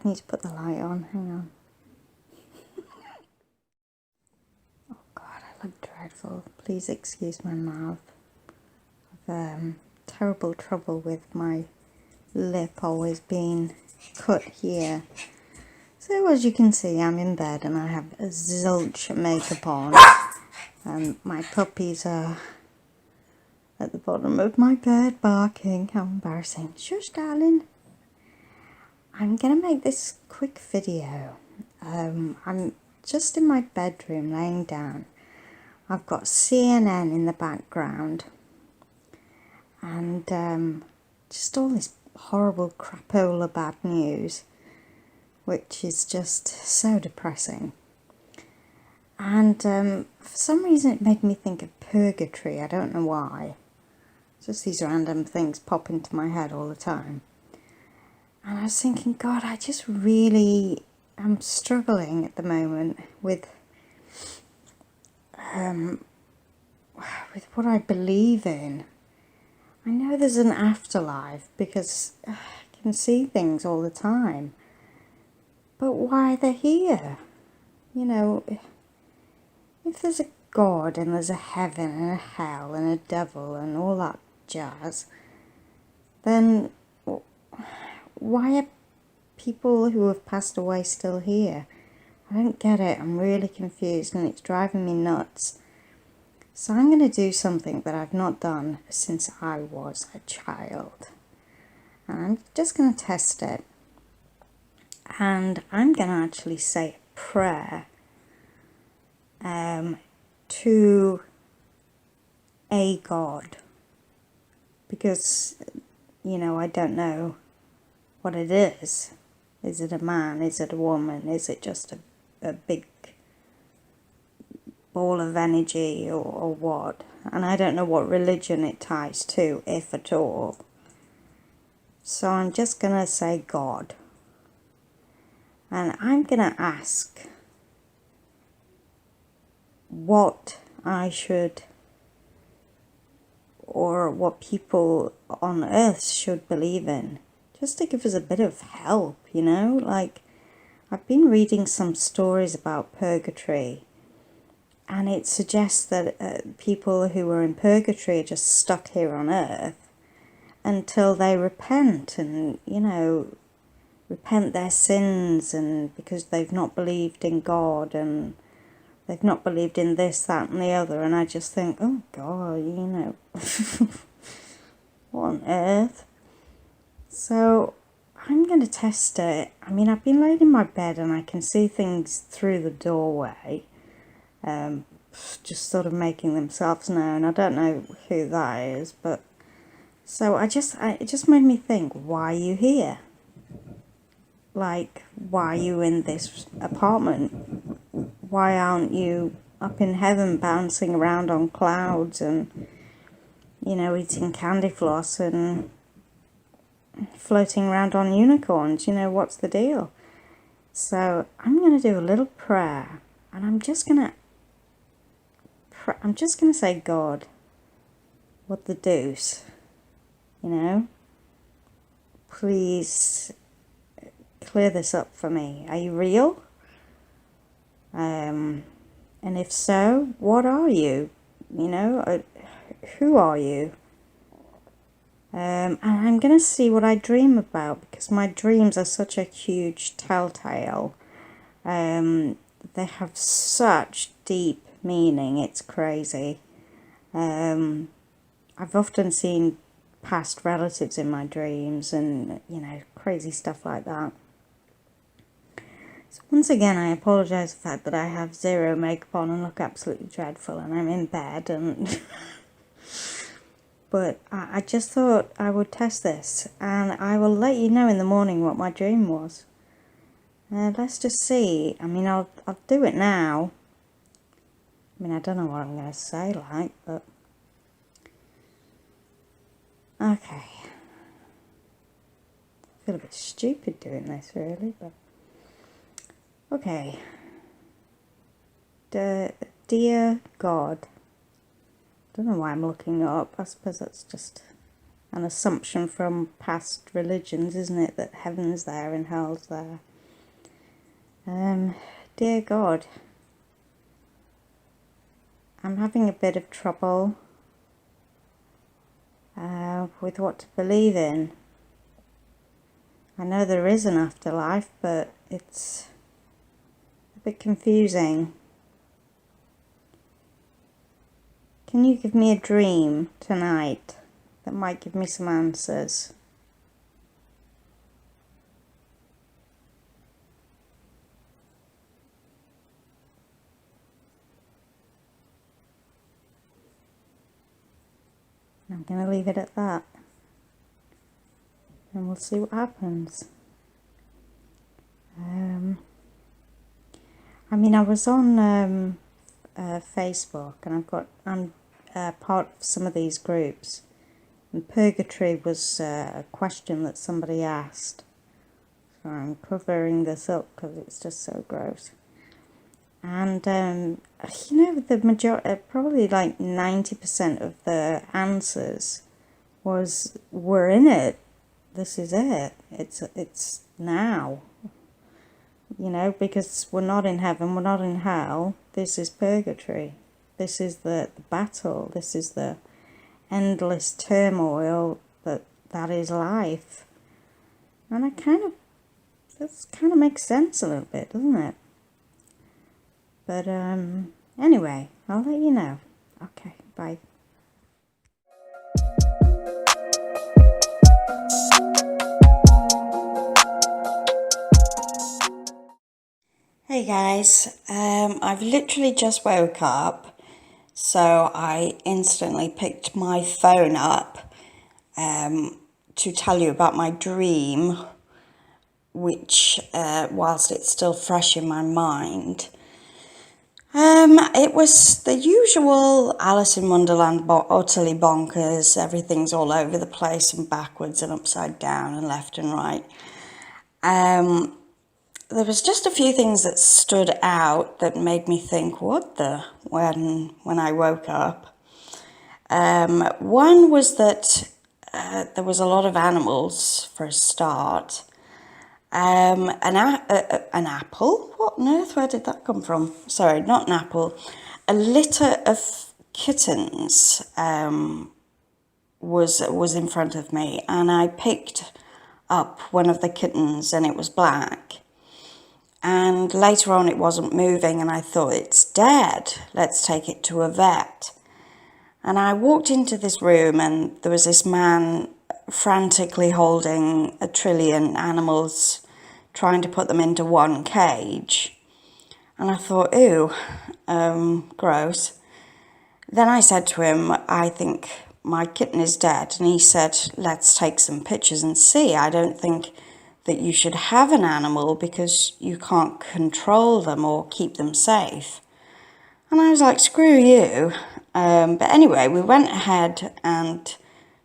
I need to put the light on. Hang on. Oh God, I look dreadful. Please excuse my mouth. I've terrible trouble with my lip always being cut here. So as you can see, I'm in bed and I have a zilch makeup on. And my puppies are at the bottom of my bed barking. How embarrassing. Shush, darling. I'm going to make this quick video. I'm just in my bedroom laying down. I've got CNN in the background. And just all this horrible crapola bad news, which is just so depressing. And for some reason it made me think of Purgatory. I don't know why. Just these random things pop into my head all the time. And I was thinking, God, I just really am struggling at the moment with what I believe in. I know there's an afterlife because I can see things all the time. But why they're here? You know, if there's a God and there's a heaven and a hell and a devil and all that jazz, then why are people who have passed away still here? I don't get it. I'm really confused and it's driving me nuts. So I'm going to do something that I've not done since I was a child. And I'm just going to test it. And I'm going to actually say a prayer to a God. Because, you know, I don't know what it is. Is it a man? Is it a woman? Is it just a big ball of energy or what? And I don't know what religion it ties to, if at all. So I'm just going to say God. And I'm going to ask what I should, or what people on earth should believe in. Just to give us a bit of help, you know? Like, I've been reading some stories about Purgatory. And it suggests that people who are in Purgatory are just stuck here on earth until they repent and, you know, repent their sins, and because they've not believed in God and they've not believed in this, that and the other. And I just think, oh God, you know, what on earth? So I'm going to test it. I mean, I've been laid in my bed and I can see things through the doorway, just sort of making themselves known. I don't know who that is, but so it just made me think, why are you here? Like, why are you in this apartment? Why aren't you up in heaven bouncing around on clouds and, you know, eating candy floss and floating around on unicorns? You know, what's the deal? So I'm going to do a little prayer, and I'm just going to say, God, what the deuce? You know, please clear this up for me. Are you real? And if so, what are you? You know, who are you? And I'm going to see what I dream about, because my dreams are such a huge telltale. They have such deep meaning, it's crazy. I've often seen past relatives in my dreams and, you know, crazy stuff like that. So once again, I apologise for the fact that I have zero makeup on and look absolutely dreadful, and I'm in bed, and but I just thought I would test this, and I will let you know in the morning what my dream was. Let's just see. I mean, I'll do it now. I mean, I don't know what I'm going to say, like, but okay. I feel a bit stupid doing this, really, but okay. Dear God. I don't know why I'm looking it up. I suppose that's just an assumption from past religions, isn't it? That heaven's there and hell's there. Dear God, I'm having a bit of trouble with what to believe in. I know there is an afterlife, but it's a bit confusing. Can you give me a dream tonight that might give me some answers? I'm going to leave it at that, and we'll see what happens. I mean, I was on Facebook, and I'm part of some of these groups, and Purgatory was a question that somebody asked. So I'm covering this up because it's just so gross. And the majority, probably like 90% of the answers were in it. This is it. It's now. Because we're not in heaven, we're not in hell. This is purgatory. This is the battle. This is the endless turmoil that is life. And that kind of makes sense a little bit, doesn't it? But anyway, I'll let you know. Okay, bye. Hey guys, I've literally just woke up, so I instantly picked my phone up to tell you about my dream, which, whilst it's still fresh in my mind, it was the usual Alice in Wonderland, utterly bonkers. Everything's all over the place and backwards and upside down and left and right. There was just a few things that stood out that made me think, when I woke up. One was that there was a lot of animals for a start. An apple? What on earth? Where did that come from? Sorry, not an apple. A litter of kittens was in front of me, and I picked up one of the kittens, and it was black. And later on, it wasn't moving, and I thought, it's dead. Let's take it to a vet. And I walked into this room, and there was this man frantically holding 1 trillion animals, trying to put them into one cage. And I thought, ew, gross. Then I said to him, I think my kitten is dead. And he said, let's take some pictures and see. I don't think that you should have an animal because you can't control them or keep them safe. And I was like, screw you. But anyway, we went ahead and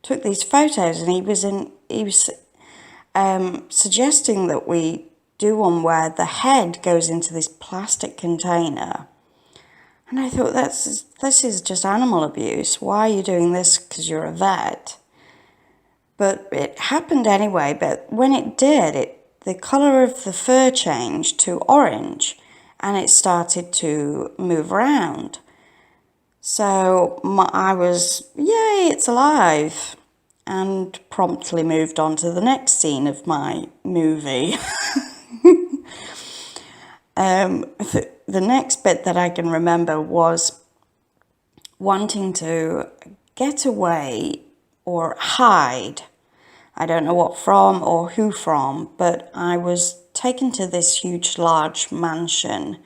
took these photos, and he was suggesting that we do one where the head goes into this plastic container. And I thought, this is just animal abuse. Why are you doing this? Because you're a vet. But it happened anyway. But when it did, the colour of the fur changed to orange, and it started to move around. So I was, yay, it's alive, and promptly moved on to the next scene of my movie. The next bit that I can remember was wanting to get away or hide. I don't know what from or who from, but I was taken to this huge, large mansion,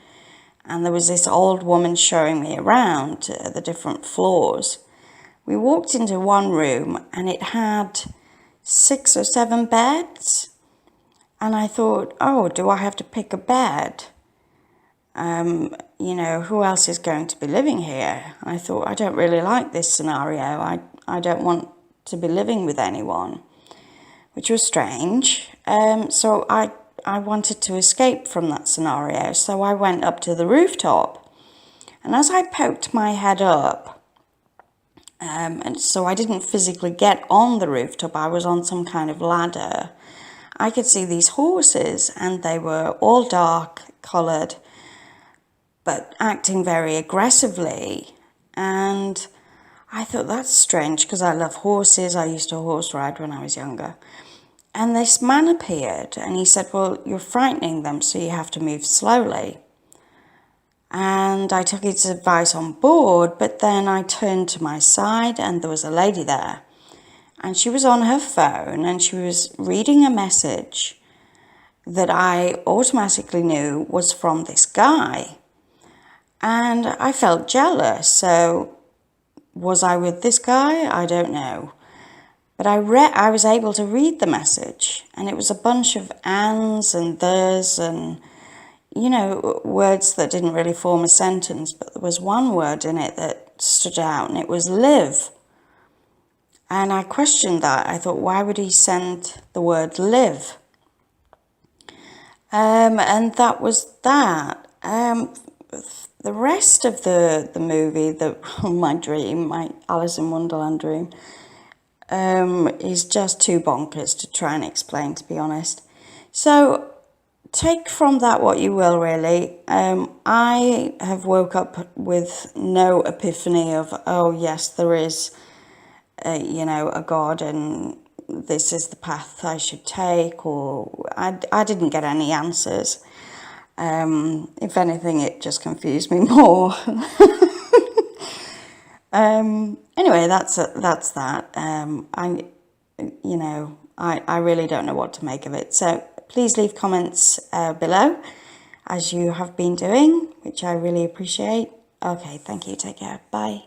and there was this old woman showing me around the different floors. We walked into one room, and it had 6 or 7 beds. And I thought, oh, do I have to pick a bed? Who else is going to be living here? I thought, I don't really like this scenario. I don't want to be living with anyone, which was strange. So I wanted to escape from that scenario. So I went up to the rooftop. And as I poked my head up, and so I didn't physically get on the rooftop, I was on some kind of ladder. I could see these horses, and they were all dark coloured, but acting very aggressively. And I thought, that's strange, because I love horses. I used to horse ride when I was younger. And this man appeared, and he said, well, you're frightening them, so you have to move slowly. And I took his advice on board, but then I turned to my side, and there was a lady there. And she was on her phone, and she was reading a message that I automatically knew was from this guy. And I felt jealous. So was I with this guy? I don't know. But I was able to read the message, and it was a bunch of ands and thers and, you know, words that didn't really form a sentence, but there was one word in it that stood out, and it was live. And I questioned that. I thought, why would he send the word live? And that was that. The rest of the movie, my dream, my Alice in Wonderland dream, is just too bonkers to try and explain, to be honest. So take from that what you will, really. I have woke up with no epiphany of, oh yes, there is, a God, and this is the path I should take, or I didn't get any answers. If anything, it just confused me more. Anyway, that's that. I really don't know what to make of it. So please leave comments below, as you have been doing, which I really appreciate. Okay, thank you. Take care. Bye.